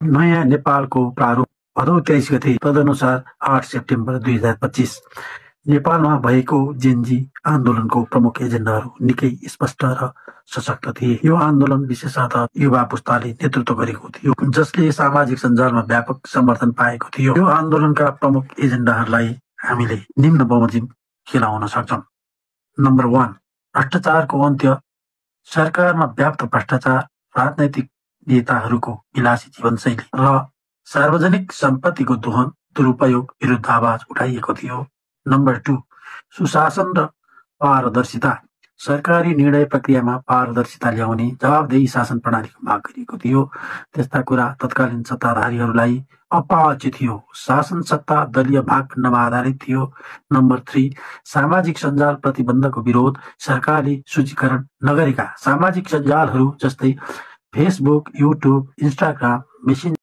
नयाँ नेपालको प्रारूप भदौ 23 गते तदनुसार 8 सेप्टेम्बर 2025 नेपालमा भएको जेनजी आन्दोलनको प्रमुख एजेन्डाहरू निकै स्पष्ट र सशक्त थिए। यो आन्दोलन विशेषतः युवा पुस्ताले नेतृत्व गरेको थियो, जसले सामाजिक सञ्जालमा व्यापक समर्थन पाएको थियो। यो आन्दोलनका प्रमुख एजेन्डाहरूलाई हामीले निम्न बमोजिम खेलाउन सक्छौँ। नम्बर 1, भ्रष्टाचारको अन्त्य। सरकारमा व्याप्त भ्रष्टाचार, राजनैतिक नेताहरूको विलासी जीवनशैली र सार्वजनिक सम्पत्तिको दोहन दुरुपयोग विरुद्ध आवाज उठाइएको थियो। नम्बर 2, सुशासन र पारदर्शिता। सरकारी निर्णय प्रक्रियामा पारदर्शिता ल्याउने जवाबदेही शासन प्रणालीको माग गरिएको थियो। त्यस्ता कुरा तत्कालीन सत्ताधारीहरूलाई अपवाच्य थियो। शासन सत्ता दलीय भागखण्डमा आधारित थियो। नम्बर 3, सामाजिक सञ्जाल प्रतिबन्धको विरोध। सरकारले सूचीकरण नगरेका सामाजिक सञ्जालहरू जस्तै फेसबुक, युट्युब, इन्स्टाग्राम, मेसेन्जर